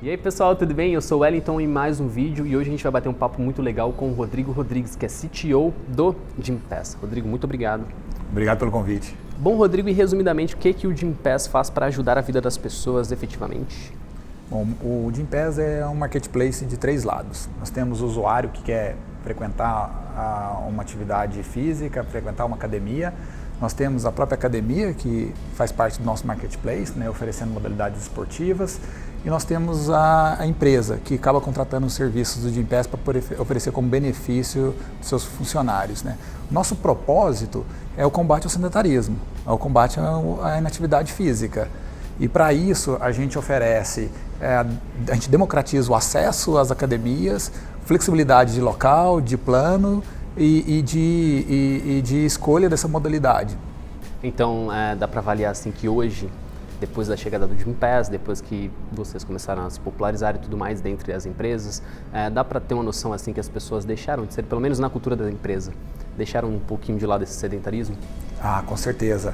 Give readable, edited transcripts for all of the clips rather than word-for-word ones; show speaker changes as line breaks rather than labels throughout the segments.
E aí pessoal, tudo bem? Eu sou o Wellington em mais um vídeo e hoje a gente vai bater um papo muito legal com o Rodrigo Rodrigues, que é CTO do Gympass. Rodrigo, muito obrigado.
Obrigado pelo convite.
Bom, Rodrigo, e resumidamente, o que o Gympass faz para ajudar a vida das pessoas efetivamente?
Bom, o Gympass é um marketplace de 3 lados. Nós temos o usuário que quer frequentar uma atividade física, frequentar uma academia. Nós temos a própria academia, que faz parte do nosso marketplace, né, oferecendo modalidades esportivas. E nós temos a empresa, que acaba contratando os serviços do Gympass para oferecer como benefício dos seus funcionários, né. Nosso propósito é o combate ao sedentarismo, é o combate à inatividade física. E para isso a gente oferece, a gente democratiza o acesso às academias, flexibilidade de local, de plano e de escolha dessa modalidade.
Então, dá para avaliar assim que hoje, depois da chegada do Gympass, depois que vocês começaram a se popularizar e tudo mais dentre as empresas, dá para ter uma noção assim que as pessoas deixaram de ser, pelo menos na cultura da empresa, deixaram um pouquinho de lado esse sedentarismo?
Ah, com certeza.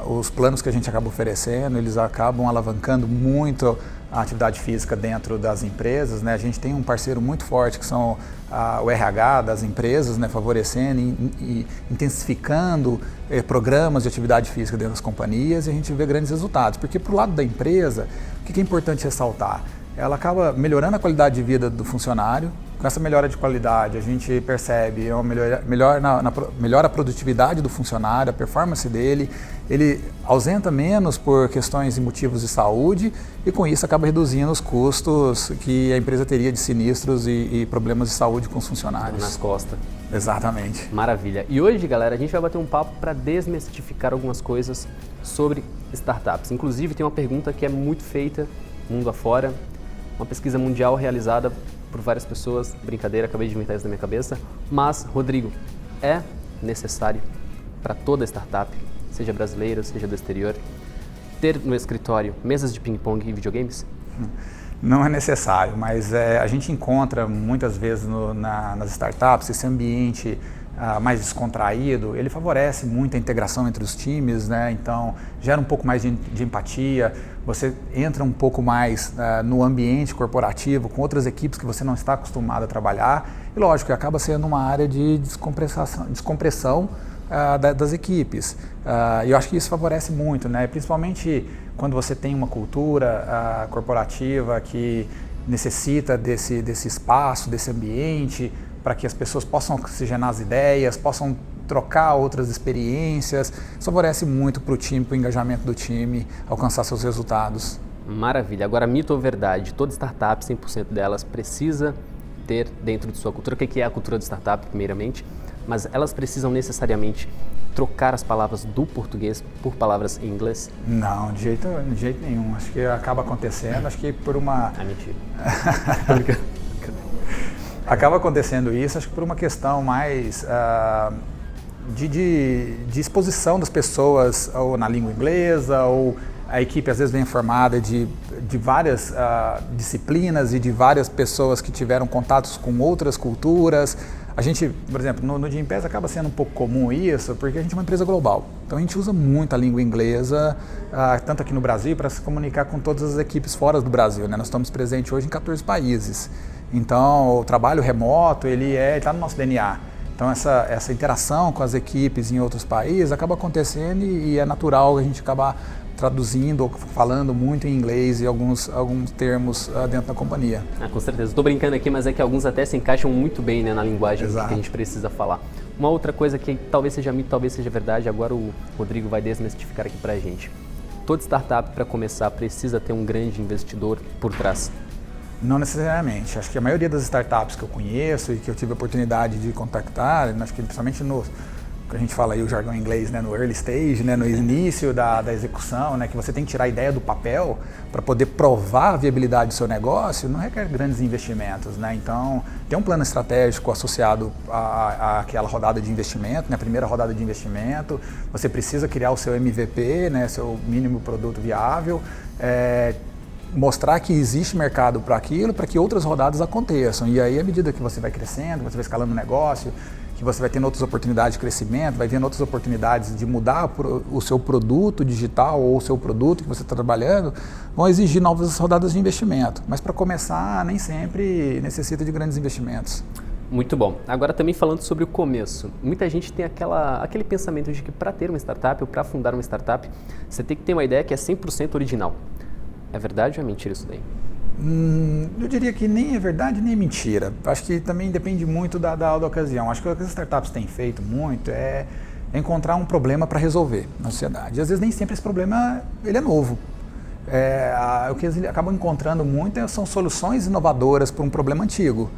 Os planos que a gente acaba oferecendo, eles acabam alavancando muito a atividade física dentro das empresas, né? A gente tem um parceiro muito forte que são o RH das empresas, né? Favorecendo e intensificando programas de atividade física dentro das companhias, e a gente vê grandes resultados. Porque para o lado da empresa, o que é importante ressaltar? Ela acaba melhorando a qualidade de vida do funcionário. Com essa melhora de qualidade, a gente percebe uma melhora a produtividade do funcionário, a performance dele, ele ausenta menos por questões e motivos de saúde e com isso acaba reduzindo os custos que a empresa teria de sinistros e problemas de saúde com os funcionários.
Nas costas.
Exatamente.
Maravilha. E hoje, galera, a gente vai bater um papo para desmistificar algumas coisas sobre startups. Inclusive, tem uma pergunta que é muito feita mundo afora, uma pesquisa mundial realizada por várias pessoas, brincadeira, acabei de inventar isso na minha cabeça, mas, Rodrigo, é necessário para toda startup, seja brasileira, seja do exterior, ter no escritório mesas de ping-pong e videogames?
Não é necessário, mas a gente encontra muitas vezes nas startups esse ambiente mais descontraído, ele favorece muito a integração entre os times, né? Então gera um pouco mais de empatia, você entra um pouco mais no ambiente corporativo com outras equipes que você não está acostumado a trabalhar e lógico, acaba sendo uma área de descompressão das equipes. E eu acho que isso favorece muito, né? Principalmente quando você tem uma cultura corporativa que necessita desse espaço, desse ambiente, para que as pessoas possam oxigenar as ideias, possam trocar outras experiências. Isso favorece muito para o time, para o engajamento do time, alcançar seus resultados.
Maravilha. Agora, mito ou verdade? Toda startup, 100% delas, precisa ter dentro de sua cultura, o que é a cultura de startup, primeiramente, mas elas precisam necessariamente trocar as palavras do português por palavras em inglês?
Não, de jeito nenhum. Acho que acaba acontecendo, acho que por uma...
mentira.
Acaba acontecendo isso, acho que por uma questão mais de exposição das pessoas ou na língua inglesa, ou a equipe às vezes vem formada de várias disciplinas e de várias pessoas que tiveram contatos com outras culturas. A gente, por exemplo, no Gympass acaba sendo um pouco comum isso, porque a gente é uma empresa global. Então a gente usa muito a língua inglesa, tanto aqui no Brasil, para se comunicar com todas as equipes fora do Brasil, né? Nós estamos presentes hoje em 14 países. Então o trabalho remoto, ele está no nosso DNA. Então essa interação com as equipes em outros países acaba acontecendo e é natural a gente acabar traduzindo ou falando muito em inglês e alguns termos dentro da companhia.
Com certeza. Estou brincando aqui, mas é que alguns até se encaixam muito bem, né, na linguagem que a gente precisa falar. Uma outra coisa que talvez seja mito, talvez seja verdade, agora o Rodrigo vai desmistificar aqui pra gente. Toda startup, para começar, precisa ter um grande investidor por trás?
Não necessariamente. Acho que a maioria das startups que eu conheço e que eu tive a oportunidade de contactar, acho que principalmente no que a gente fala aí o jargão em inglês, né, no early stage, né, no início da execução, né, que você tem que tirar a ideia do papel para poder provar a viabilidade do seu negócio, não requer grandes investimentos, né? Então, tem um plano estratégico associado àquela rodada de investimento, né, a primeira rodada de investimento, você precisa criar o seu MVP, né, seu mínimo produto viável, mostrar que existe mercado para aquilo, para que outras rodadas aconteçam. E aí, à medida que você vai crescendo, você vai escalando o negócio, que você vai tendo outras oportunidades de crescimento, vai vendo outras oportunidades de mudar o seu produto digital ou o seu produto que você está trabalhando, vão exigir novas rodadas de investimento. Mas para começar, nem sempre necessita de grandes investimentos.
Muito bom. Agora também falando sobre o começo. Muita gente tem aquele pensamento de que para ter uma startup ou para fundar uma startup, você tem que ter uma ideia que é 100% original. É verdade ou é mentira isso daí?
Eu diria que nem é verdade nem é mentira. Acho que também depende muito da ocasião. Acho que o que as startups têm feito muito é encontrar um problema para resolver na sociedade. E às vezes nem sempre esse problema ele é novo. O que eles acabam encontrando muito são soluções inovadoras para um problema antigo.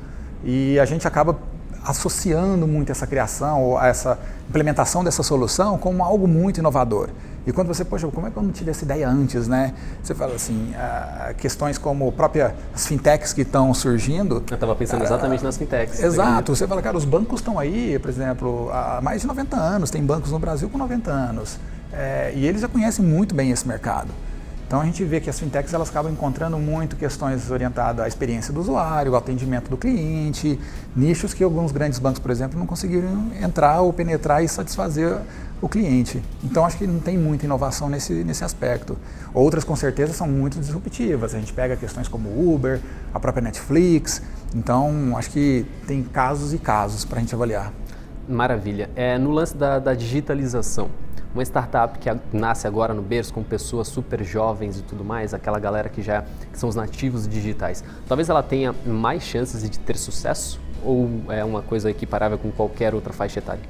E a gente acaba associando muito essa criação ou essa implementação dessa solução como algo muito inovador. E quando você, poxa, como é que eu não tive essa ideia antes, né? Você fala assim, questões como as fintechs que estão surgindo.
Eu estava pensando exatamente nas fintechs.
Exato. Você fala, cara, os bancos estão aí, por exemplo, há mais de 90 anos. Tem bancos no Brasil com 90 anos. E eles já conhecem muito bem esse mercado. Então a gente vê que as fintechs elas acabam encontrando muito questões orientadas à experiência do usuário, ao atendimento do cliente, nichos que alguns grandes bancos, por exemplo, não conseguiram entrar ou penetrar e satisfazer o cliente. Então acho que não tem muita inovação nesse aspecto. Outras com certeza são muito disruptivas. A gente pega questões como o Uber, a própria Netflix. Então acho que tem casos e casos para a gente avaliar.
Maravilha. No lance da digitalização, uma startup que nasce agora no berço com pessoas super jovens e tudo mais, aquela galera que são os nativos digitais, talvez ela tenha mais chances de ter sucesso ou é uma coisa equiparável com qualquer outra faixa etária?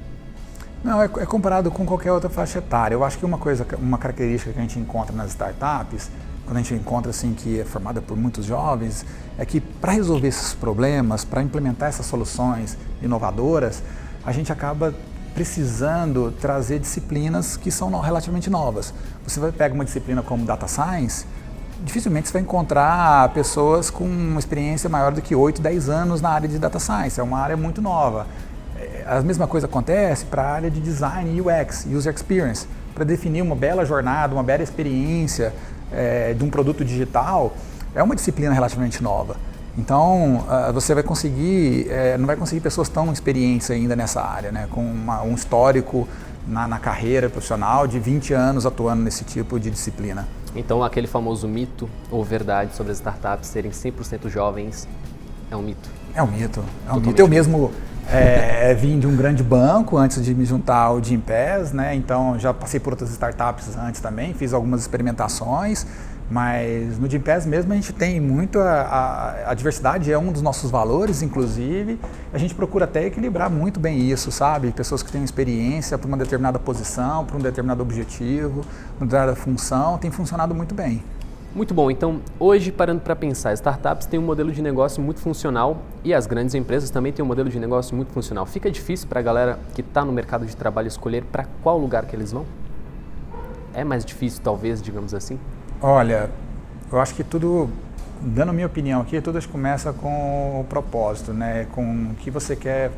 Não, é comparado com qualquer outra faixa etária. Eu acho que uma característica que a gente encontra nas startups, quando a gente encontra assim que é formada por muitos jovens, é que para resolver esses problemas, para implementar essas soluções inovadoras, a gente acaba precisando trazer disciplinas que são relativamente novas. Você pega uma disciplina como Data Science, dificilmente você vai encontrar pessoas com uma experiência maior do que 8, 10 anos na área de Data Science, é uma área muito nova. A mesma coisa acontece para a área de Design e UX, User Experience, para definir uma bela jornada, uma bela experiência de um produto digital, é uma disciplina relativamente nova. Então, você vai conseguir, não vai conseguir pessoas tão experientes ainda nessa área, né? Com um histórico na carreira profissional de 20 anos atuando nesse tipo de disciplina.
Então, aquele famoso mito ou verdade sobre as startups serem 100% jovens é um mito?
É um mito. Eu mesmo vim de um grande banco antes de me juntar ao Gympass, né? Então, já passei por outras startups antes também, fiz algumas experimentações. Mas no Gympass mesmo a gente tem muito, a diversidade é um dos nossos valores, inclusive, a gente procura até equilibrar muito bem isso, sabe? Pessoas que têm experiência para uma determinada posição, para um determinado objetivo, uma determinada função, tem funcionado muito bem.
Muito bom, então hoje parando para pensar, startups têm um modelo de negócio muito funcional e as grandes empresas também têm um modelo de negócio muito funcional. Fica difícil para a galera que está no mercado de trabalho escolher para qual lugar que eles vão? É mais difícil talvez, digamos assim?
Olha, eu acho que tudo, dando a minha opinião aqui, tudo começa com o propósito, né? Com o que você quer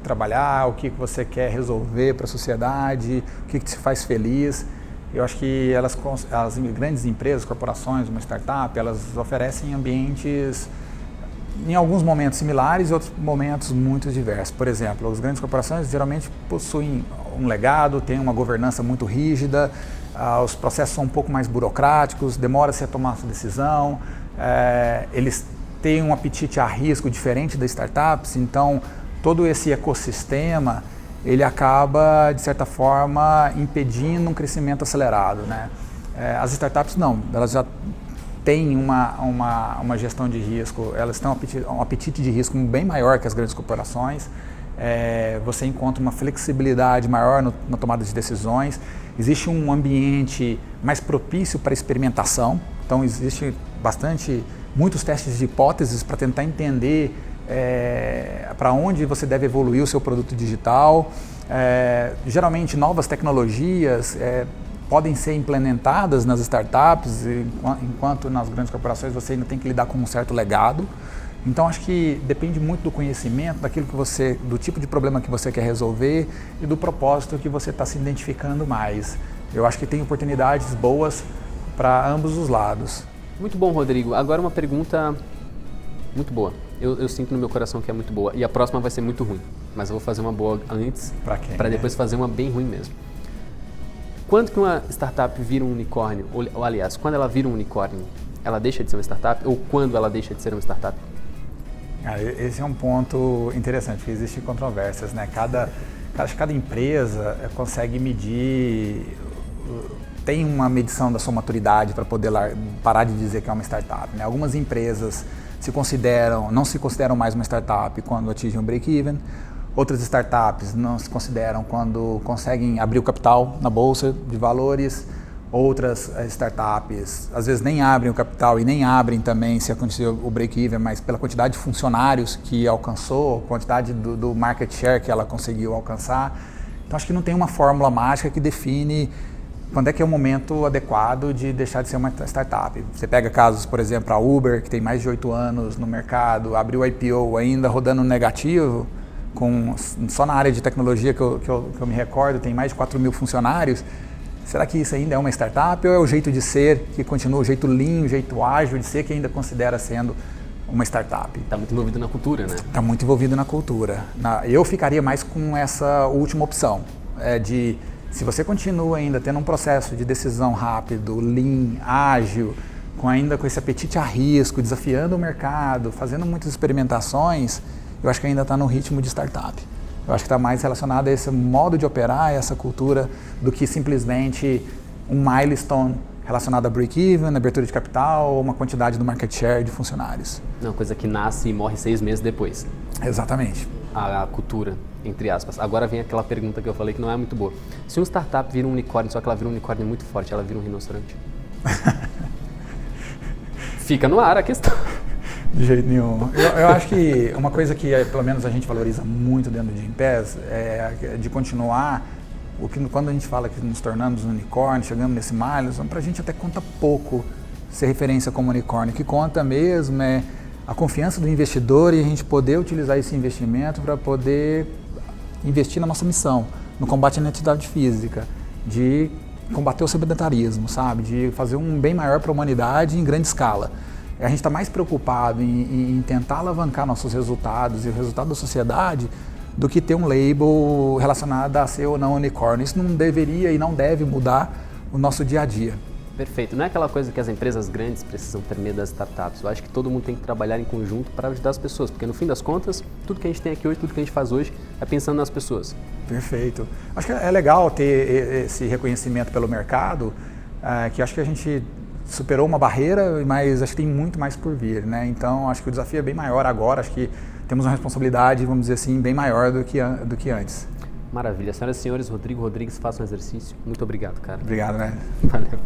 trabalhar, o que você quer resolver para a sociedade, o que te faz feliz. Eu acho que as grandes empresas, corporações, uma startup, elas oferecem ambientes em alguns momentos similares e outros momentos muito diversos. Por exemplo, as grandes corporações geralmente possuem um legado, têm uma governança muito rígida, os processos são um pouco mais burocráticos, demora-se a tomar essa decisão, eles têm um apetite a risco diferente das startups, então todo esse ecossistema ele acaba, de certa forma, impedindo um crescimento acelerado, né? As startups não, elas já têm uma gestão de risco, elas têm um apetite de risco bem maior que as grandes corporações. Você encontra uma flexibilidade maior na tomada de decisões, existe um ambiente mais propício para experimentação, então existe muitos testes de hipóteses para tentar entender para onde você deve evoluir o seu produto digital. Geralmente novas tecnologias podem ser implementadas nas startups, enquanto nas grandes corporações você ainda tem que lidar com um certo legado. Então acho que depende muito do conhecimento, do tipo de problema que você quer resolver e do propósito que você está se identificando mais. Eu acho que tem oportunidades boas para ambos os lados.
Muito bom, Rodrigo. Agora uma pergunta muito boa. Eu sinto no meu coração que é muito boa e a próxima vai ser muito ruim. mas eu vou fazer uma boa antes
para
depois fazer uma bem ruim mesmo. Quando que uma startup vira um unicórnio, ou aliás, quando ela vira um unicórnio, ela deixa de ser uma startup ou quando ela deixa de ser uma startup?
Esse é um ponto interessante, porque existem controvérsias, né? Cada empresa consegue medir, tem uma medição da sua maturidade para poder parar de dizer que é uma startup, né? Algumas empresas não se consideram mais uma startup quando atingem um break-even. Outras startups não se consideram quando conseguem abrir o capital na bolsa de valores. Outras startups às vezes nem abrem o capital e nem abrem também se acontecer o break-even, mas pela quantidade de funcionários que alcançou, quantidade do market share que ela conseguiu alcançar. Então acho que não tem uma fórmula mágica que define quando é que é o momento adequado de deixar de ser uma startup. Você pega casos, por exemplo, a Uber, que tem mais de 8 anos no mercado, abriu o IPO ainda rodando negativo, só na área de tecnologia que eu me recordo, tem mais de 4 mil funcionários. Será que isso ainda é uma startup ou é o jeito de ser, que continua o jeito lean, o jeito ágil de ser, que ainda considera sendo uma startup?
Está muito envolvido na cultura, né?
Está muito envolvido na cultura. Eu ficaria mais com essa última opção, se você continua ainda tendo um processo de decisão rápido, lean, ágil, ainda com esse apetite a risco, desafiando o mercado, fazendo muitas experimentações, eu acho que ainda está no ritmo de startup. Eu acho que está mais relacionado a esse modo de operar, essa cultura, do que simplesmente um milestone relacionado a break-even, abertura de capital ou uma quantidade do market share de funcionários.
Não, coisa que nasce e morre 6 meses depois.
Exatamente.
A cultura, entre aspas. Agora vem aquela pergunta que eu falei que não é muito boa. Se uma startup vira um unicórnio, só que ela vira um unicórnio muito forte, ela vira um rinoceronte? Fica no ar a questão.
De jeito nenhum. Eu acho que uma coisa que pelo menos a gente valoriza muito dentro do Gympass é de continuar, quando a gente fala que nos tornamos um unicórnio, chegamos nesse milestone, para a gente até conta pouco ser referência como unicórnio. O que conta mesmo é a confiança do investidor e a gente poder utilizar esse investimento para poder investir na nossa missão, no combate à inatividade física, de combater o sedentarismo, sabe? De fazer um bem maior para a humanidade em grande escala. A gente está mais preocupado em tentar alavancar nossos resultados e o resultado da sociedade do que ter um label relacionado a ser ou não unicórnio. Isso não deveria e não deve mudar o nosso dia a dia.
Perfeito. Não é aquela coisa que as empresas grandes precisam ter medo das startups. Eu acho que todo mundo tem que trabalhar em conjunto para ajudar as pessoas, porque no fim das contas, tudo que a gente tem aqui hoje, tudo que a gente faz hoje é pensando nas pessoas.
Perfeito. Acho que é legal ter esse reconhecimento pelo mercado, que acho que a gente superou uma barreira, mas acho que tem muito mais por vir, né? Então, acho que o desafio é bem maior agora, acho que temos uma responsabilidade, vamos dizer assim, bem maior do que antes.
Maravilha. Senhoras e senhores, Rodrigo Rodrigues, faça um exercício. Muito obrigado, cara.
Obrigado, né?
Valeu.